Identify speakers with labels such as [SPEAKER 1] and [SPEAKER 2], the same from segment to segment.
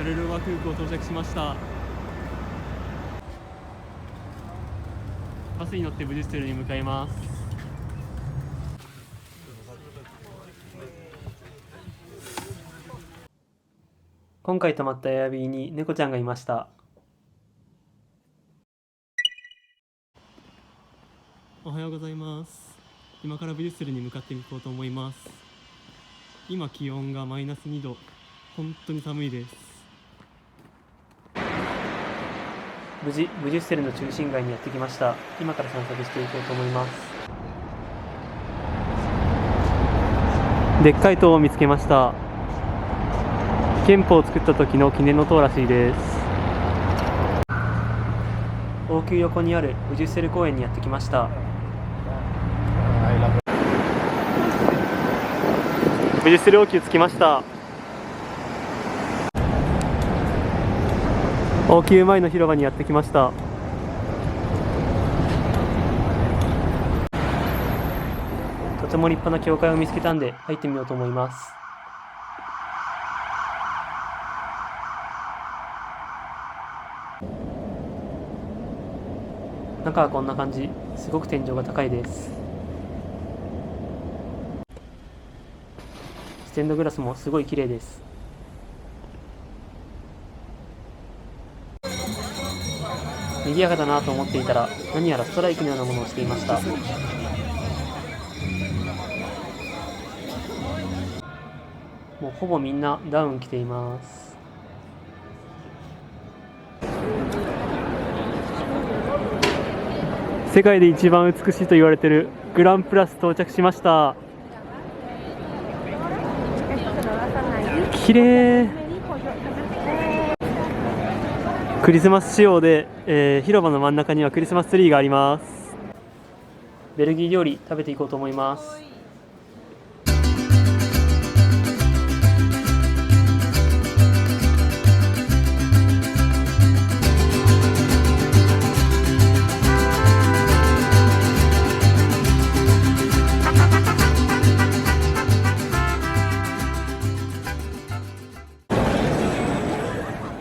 [SPEAKER 1] ルローバ空港到着しました。バスに乗ってブリュッセルに向かいます。今回泊まったエアビーに猫ちゃんがいました。おはようございます。今からブリュッセルに向かっていこうと思います。今気温がマイナス2度、本当に寒いです。無事ブリュッセルの中心街にやってきました。今から散策していこうと思います。でっかい塔を見つけました。憲法を作った時の記念の塔らしいです。王宮横にあるブリュッセル公園にやってきました。ブリュッセル王宮着きました。王宮前の広場にやってきました。とても立派な教会を見つけたんで入ってみようと思います。中はこんな感じ。すごく天井が高いです。ステンドグラスもすごい綺麗です。賑やかだなと思っていたら、何やらストライクのようなものをしていました。もうほぼみんなダウン着ています。世界で一番美しいと言われているグランプラス到着しました。綺麗。クリスマス仕様で、広場の真ん中にはクリスマスツリーがあります。ベルギー料理食べていこうと思います。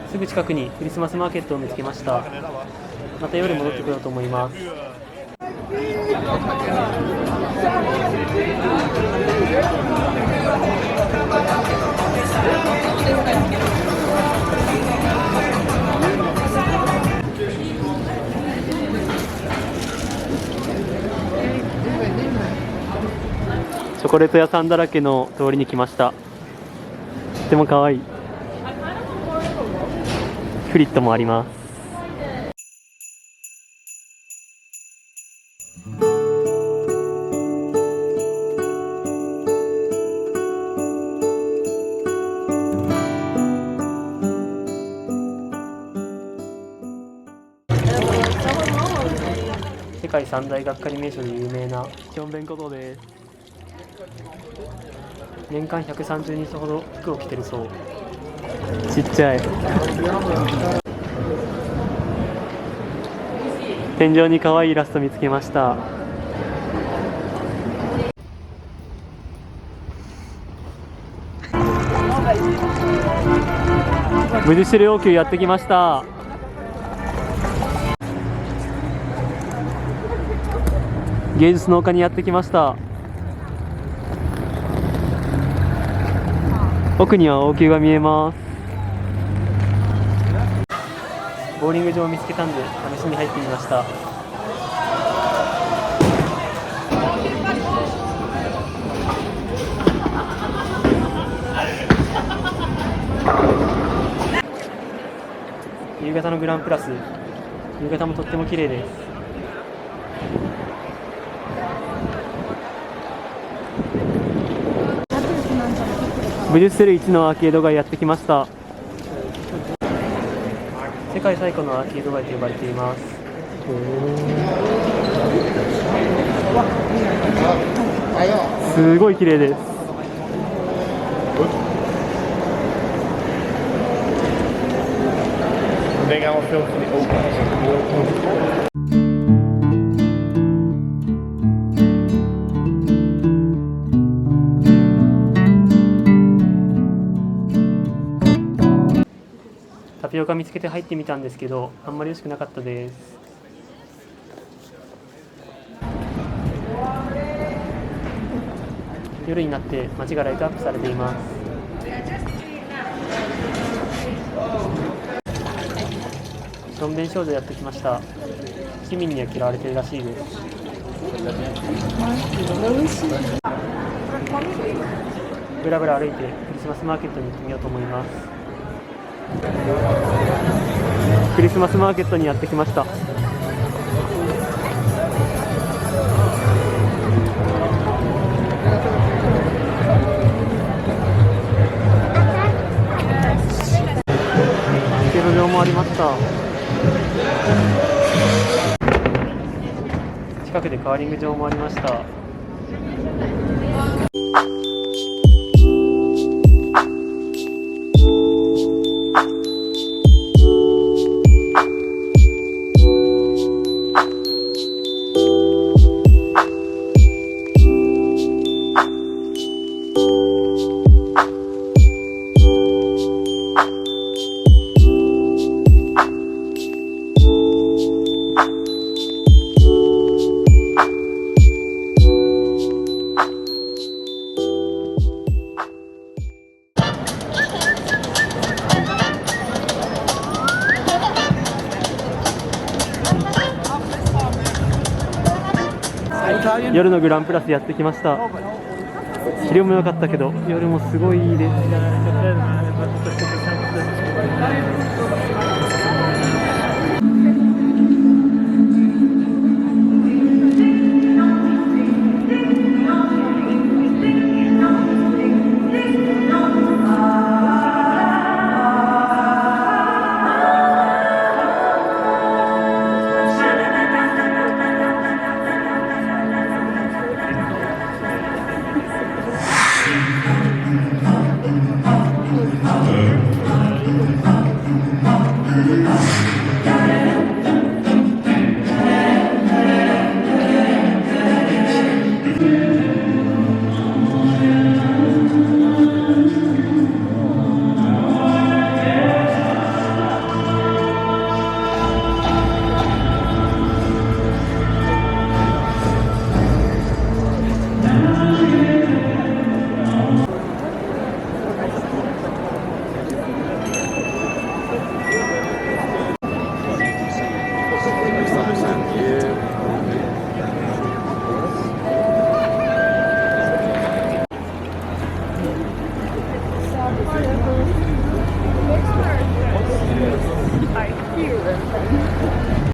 [SPEAKER 1] すぐ近くにクリスマスマーケットを見つけました。また夜戻ってこようと思います。チョコレート屋さんだらけの通りに来ました。とっても可愛い。フリットもあります。世界三大がっかり名所で有名なキョンベン古道です。年間130日ほど服を着てるそう。ちっちゃい。天井に可愛いイラスト見つけました。ブリュッセル王宮やってきました。芸術の丘にやってきました。奥には王宮が見えます。ボーリング場を見つけたんで試しに入ってみました。夕方のグランプラス、夕方もとっても綺麗です。ブリュッセル一のアーケード街やってきました。世界最古のアーケード街と呼ばれています。すごい綺麗です。タピオカ見つけて入ってみたんですけど、あんまり美味しくなかったです。夜になって街がライトアップされています。しょんべん少女やってきました。市民には嫌われてるらしいです。ぶらぶら歩いてクリスマスマーケットに行ってみようと思います。クリスマスマーケットにやってきました。スケート場もありました。近くでカーリング場もありました。夜のグランプラスやってきました。昼も良かったけど夜もすごいいいです。